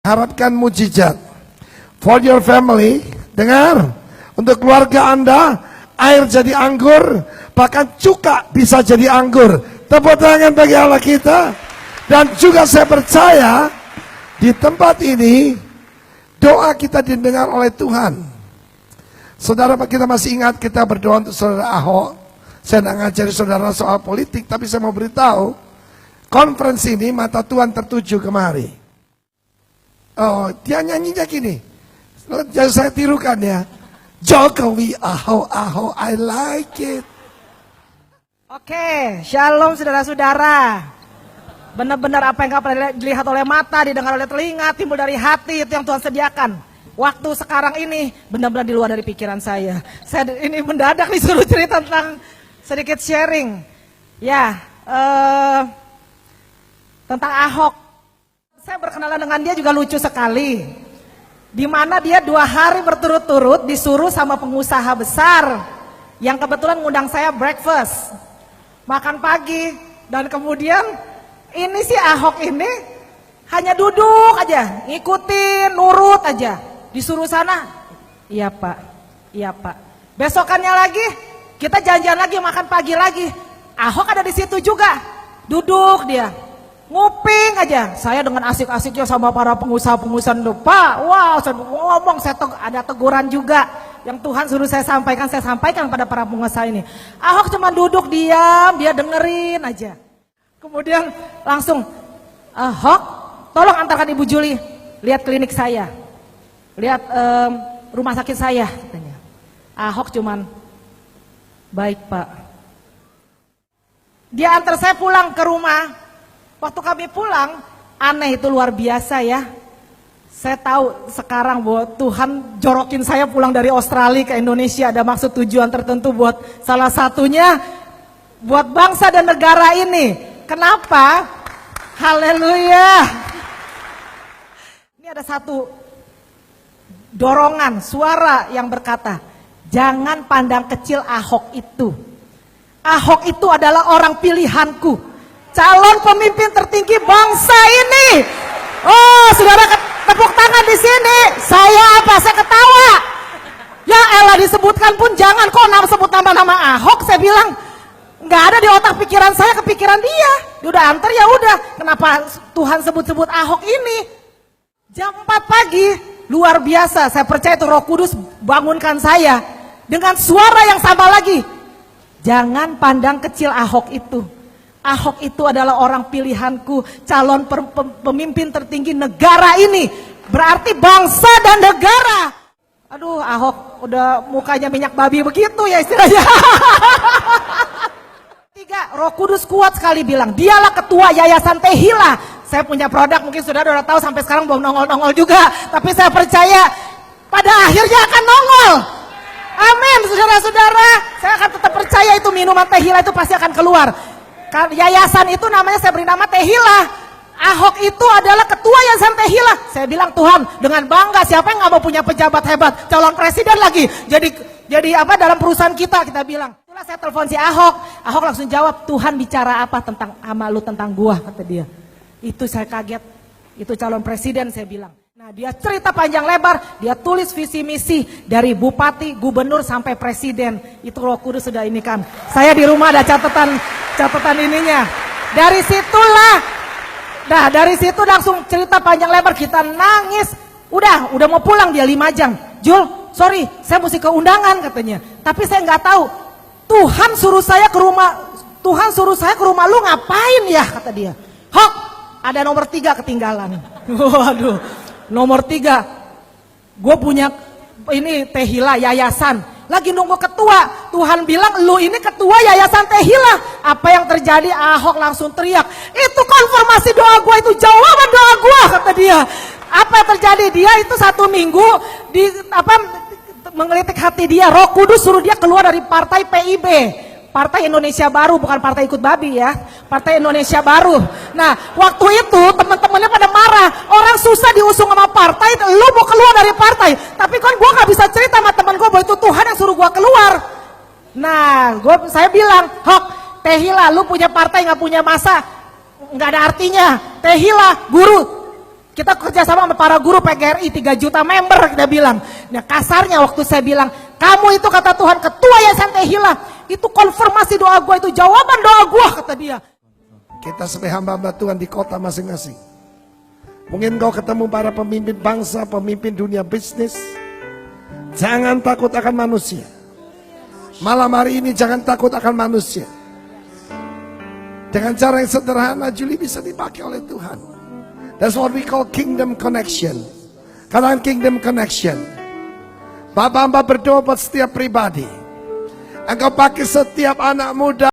Harapkan mujizat for your family. Dengar, untuk keluarga Anda, air jadi anggur, bahkan cuka bisa jadi anggur. Tepuk tangan bagi Allah kita. Dan juga saya percaya di tempat ini doa kita didengar oleh Tuhan. Saudara, kita masih ingat kita berdoa untuk saudara Ahok. Saya tidak ngajari saudara soal politik, tapi saya mau beritahu, konferensi ini mata Tuhan tertuju kemari. Oh, dia nyanyinya gini. Jangan saya tirukan ya. Jokowi, Ahok, I like it. Oke, shalom saudara-saudara. Benar-benar apa yang pernah dilihat oleh mata, didengar oleh telinga, timbul dari hati, itu yang Tuhan sediakan. Waktu sekarang ini benar-benar di luar dari pikiran saya. Saya ini mendadak disuruh cerita tentang sedikit sharing. Ya, tentang Ahok. Saya berkenalan dengan dia juga lucu sekali. Di mana dia 2 hari berturut-turut disuruh sama pengusaha besar yang kebetulan ngundang saya breakfast, makan pagi, dan kemudian ini si Ahok ini hanya duduk aja, ngikutin, nurut aja. Disuruh sana, iya pak, iya pak. Besokannya lagi kita janjian lagi, makan pagi lagi. Ahok ada di situ juga, duduk dia. Nguping aja, saya dengan asik-asiknya sama para pengusaha-pengusaha itu, Pak, wow, saya ngomong, ada teguran juga yang Tuhan suruh saya sampaikan pada para pengusaha ini. Ahok cuma duduk diam, dia dengerin aja. Kemudian langsung, Ahok, tolong antarkan Ibu Juli, lihat klinik saya, lihat rumah sakit saya, katanya. Ahok cuman, baik Pak. Dia antar saya pulang ke rumah. Waktu kami pulang, aneh itu luar biasa ya. Saya tahu sekarang bahwa Tuhan jorokin saya pulang dari Australia ke Indonesia. Ada maksud tujuan tertentu buat salah satunya buat bangsa dan negara ini. Kenapa? Haleluya. Ini ada satu dorongan, suara yang berkata, jangan pandang kecil Ahok itu. Ahok itu adalah orang pilihanku. Calon pemimpin tertinggi bangsa ini. Oh, saudara tepuk tangan di sini. Saya apa? Saya ketawa. Ya elah, disebutkan pun jangan kok sebut nama Ahok. Saya bilang nggak ada di otak pikiran saya, kepikiran dia. Dia udah antar ya udah. Kenapa Tuhan sebut-sebut Ahok ini? Jam 4 pagi, luar biasa. Saya percaya itu Roh Kudus bangunkan saya dengan suara yang sama lagi. Jangan pandang kecil Ahok itu. Ahok itu adalah orang pilihanku, calon pemimpin tertinggi negara ini, berarti bangsa dan negara. Aduh, Ahok udah mukanya minyak babi begitu ya istilahnya. 3, Roh Kudus kuat sekali bilang, dialah ketua Yayasan Tehila. Saya punya produk, mungkin sudah udah tahu sampai sekarang belum nongol-nongol juga, tapi saya percaya pada akhirnya akan nongol. Amin, saudara-saudara. Saya akan tetap percaya itu minuman Tehila itu pasti akan keluar. Yayasan itu namanya saya beri nama Tehila. Ahok itu adalah ketua Yayasan Tehila. Saya bilang, Tuhan, dengan bangga, siapa yang gak mau punya pejabat hebat, calon presiden lagi, jadi apa dalam perusahaan kita bilang. Itulah saya telepon si Ahok. Ahok langsung jawab, Tuhan bicara apa tentang sama lu, tentang gua, kata dia. Itu saya kaget, itu calon presiden, saya bilang. Nah, dia cerita panjang lebar, dia tulis visi misi dari bupati, gubernur sampai presiden. Itu Roh Kudus sudah ini kan. Saya di rumah ada catatan ininya. Dari situ langsung cerita panjang lebar, kita nangis. Udah mau pulang dia 5 jam. Jul, sorry, saya mesti ke undangan katanya. Tapi saya nggak tahu. Tuhan suruh saya ke rumah lu ngapain ya, kata dia. Hok, ada nomor 3 ketinggalan. Waduh. Nomor 3, gue punya ini Tehila yayasan, lagi nunggu ketua. Tuhan bilang lu ini ketua Yayasan Tehila. Apa yang terjadi? Ahok langsung teriak, itu konfirmasi doa gue, itu jawaban doa gue, kata dia. Apa yang terjadi? Dia itu 1 minggu menggelitik hati dia. Roh Kudus suruh dia keluar dari partai PIB, Partai Indonesia Baru, bukan partai ikut babi ya, Partai Indonesia Baru. Nah, waktu itu teman-temannya pada marah, orang susah diusung sama partai, lu mau keluar dari partai. Tapi kan gue gak bisa cerita sama teman gue bahwa itu Tuhan yang suruh gue keluar. Nah, saya bilang, Hok, Tehila, lu punya partai gak punya masa, gak ada artinya. Tehila, guru, Kita kerjasama sama para guru PGRI 3 juta member, kita bilang. Nah kasarnya waktu saya bilang, kamu itu kata Tuhan ketua Yayasan Tehillah, itu konfirmasi doa gue, itu jawaban doa gue, kata dia. Kita sebagai hamba-hamba Tuhan di kota masing-masing. Mungkin kau ketemu para pemimpin bangsa, pemimpin dunia bisnis. Jangan takut akan manusia. Malam hari ini jangan takut akan manusia. Dengan cara yang sederhana, Julie bisa dipakai oleh Tuhan. That's what we call kingdom connection. Katakan kingdom connection. Bapak-bapak berdoa buat setiap pribadi. Engkau pakai setiap anak muda.